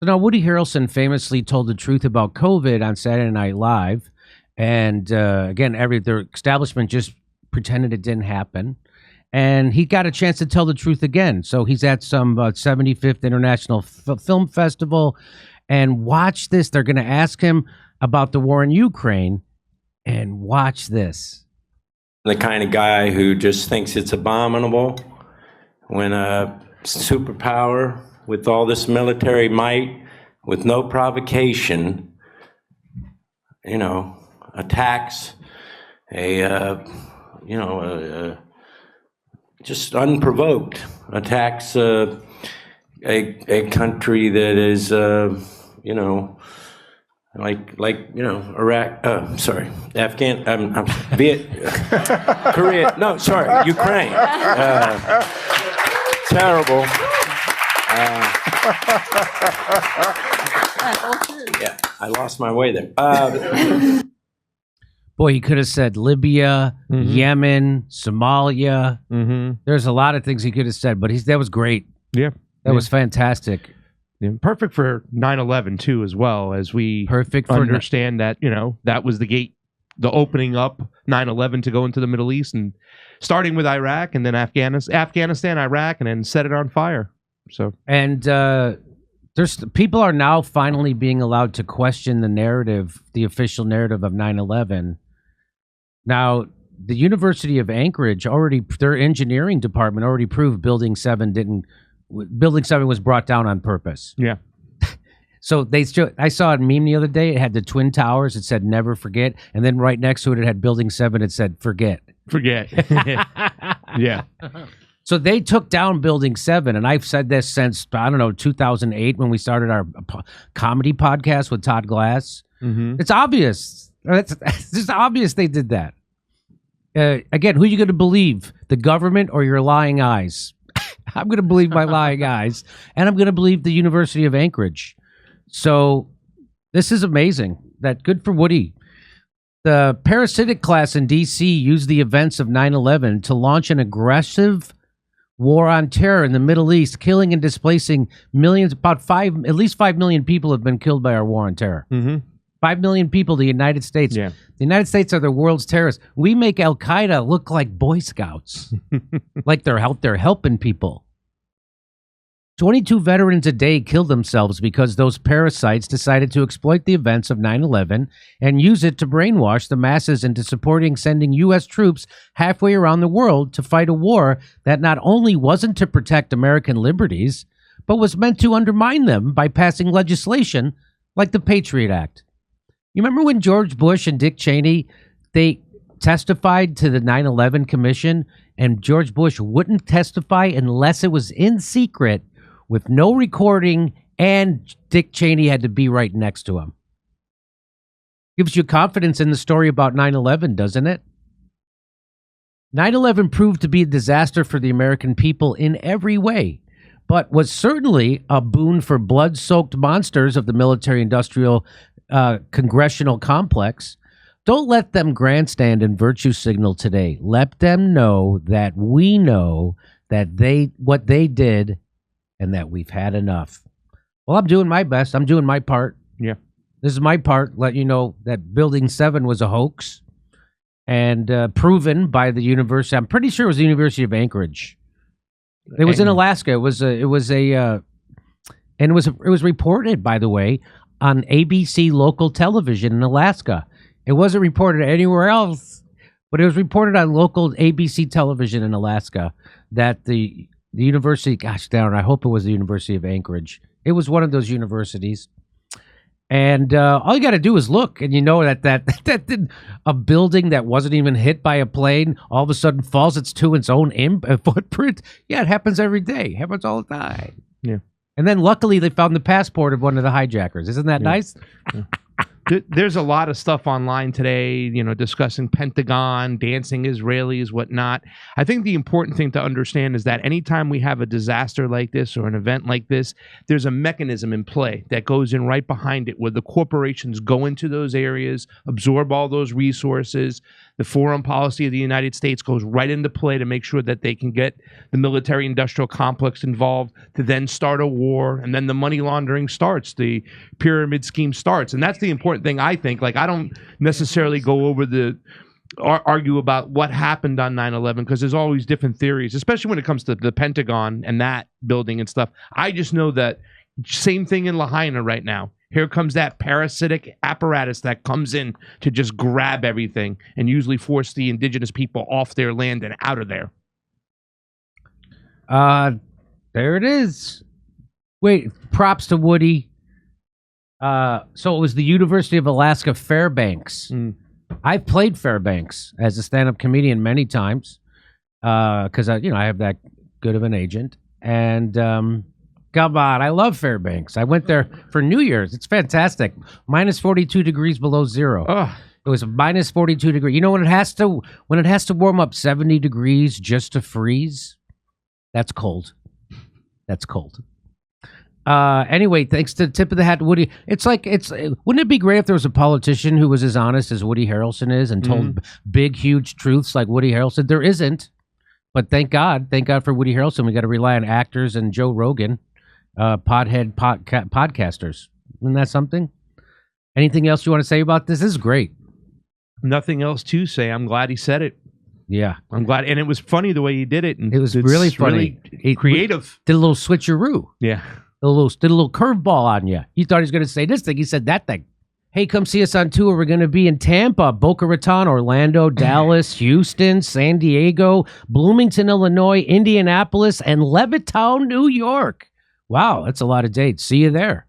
So now Woody Harrelson famously told the truth about COVID on Saturday Night Live. And again, their establishment just pretended it didn't happen. And he got a chance to tell the truth again. So he's at some 75th International Film Festival. And watch this. They're going to ask him about the war in Ukraine. And watch this. The kind of guy who just thinks it's abominable when a superpower with all this military might, with no provocation, attacks just unprovoked, attacks a country that is, Iraq, Korea, no, sorry, Ukraine. Terrible. Yeah, I lost my way there. Boy, he could have said Libya, Yemen, Somalia. There's a lot of things he could have said, but that was great. Yeah. That was fantastic. Yeah. Perfect for 9/11 too, as well, as we understand that, that was the gate, the opening up 9/11 to go into the Middle East, and starting with Iraq and then Afghanistan, Iraq, and then set it on fire. So, and there's people are now finally being allowed to question the narrative, the official narrative of 9/11. Now, the University of Anchorage their engineering department already proved Building 7 was brought down on purpose. Yeah. So I saw a meme the other day. It had the Twin Towers. It said "Never forget," and then right next to it, it had Building 7. It said "Forget." Yeah. So they took down Building 7, and I've said this since 2008 when we started our comedy podcast with Todd Glass. It's obvious. It's just obvious they did that. Again, who are you going to believe? The government or your lying eyes? I'm going to believe my lying eyes, and I'm going to believe the University of Anchorage. So this is amazing. Good for Woody. The parasitic class in D.C. used the events of 9/11 to launch an aggressive war on terror in the Middle East, killing and displacing millions. At least 5 million people have been killed by our war on terror. 5 million people, the United States. Yeah. The United States are the world's terrorists. We make Al-Qaeda look like Boy Scouts, like they're helping people. 22 veterans a day killed themselves because those parasites decided to exploit the events of 9/11 and use it to brainwash the masses into supporting sending U.S. troops halfway around the world to fight a war that not only wasn't to protect American liberties, but was meant to undermine them by passing legislation like the Patriot Act. You remember when George Bush and Dick Cheney, they testified to the 9/11 Commission, and George Bush wouldn't testify unless it was in secret with no recording, and Dick Cheney had to be right next to him. Gives you confidence in the story about 9/11, doesn't it? 9/11 proved to be a disaster for the American people in every way, but was certainly a boon for blood-soaked monsters of the military-industrial congressional complex. Don't let them grandstand and virtue signal today. Let them know that we know that what they did and that we've had enough. Well, I'm doing my best. I'm doing my part. Yeah. This is my part. Let you know that Building 7 was a hoax and proven by the university. I'm pretty sure it was the University of Anchorage. It was in Alaska. It was reported, by the way, on ABC local television in Alaska. It wasn't reported anywhere else, but it was reported on local ABC television in Alaska that the university, gosh darn, I hope it was the University of Anchorage. It was one of those universities. And all you got to do is look, and you know that a building that wasn't even hit by a plane all of a sudden falls to its own footprint. Yeah, it happens every day. It happens all the time. Yeah. And then luckily they found the passport of one of the hijackers. Isn't that nice? Yeah. There's a lot of stuff online today, discussing Pentagon, dancing Israelis, whatnot. I think the important thing to understand is that anytime we have a disaster like this or an event like this, there's a mechanism in play that goes in right behind it where the corporations go into those areas, absorb all those resources. The foreign policy of the United States goes right into play to make sure that they can get the military-industrial complex involved to then start a war, and then the money laundering starts, the pyramid scheme starts. And that's the important thing, I think. Like, I don't necessarily go over argue about what happened on 9/11 because there's always different theories, especially when it comes to the Pentagon and that building and stuff. I just know that same thing in Lahaina right now. Here comes that parasitic apparatus that comes in to just grab everything and usually force the indigenous people off their land and out of there. There it is. Wait, props to Woody. So it was the University of Alaska Fairbanks. I've played Fairbanks as a stand-up comedian many times because I have that good of an agent. And come on, I love Fairbanks. I went there for New Year's. It's fantastic. Minus 42 degrees below zero. It was minus 42 degrees. You know when it has to warm up 70 degrees just to freeze? That's cold. That's cold. Anyway, thanks to tip of the hat to Woody. Wouldn't it be great if there was a politician who was as honest as Woody Harrelson is and told big, huge truths like Woody Harrelson? There isn't, but thank God for Woody Harrelson. We got to rely on actors and Joe Rogan, podcasters. Isn't that something? Anything else you want to say about this? This is great. Nothing else to say. I'm glad he said it. Yeah, I'm glad, and it was funny the way he did it. And it was really funny, creative. Did a little switcheroo. Yeah. Did a little curveball on you. You thought he was going to say this thing. He said that thing. Hey, come see us on tour. We're going to be in Tampa, Boca Raton, Orlando, Dallas, Houston, San Diego, Bloomington, Illinois, Indianapolis, and Levittown, New York. Wow, that's a lot of dates. See you there.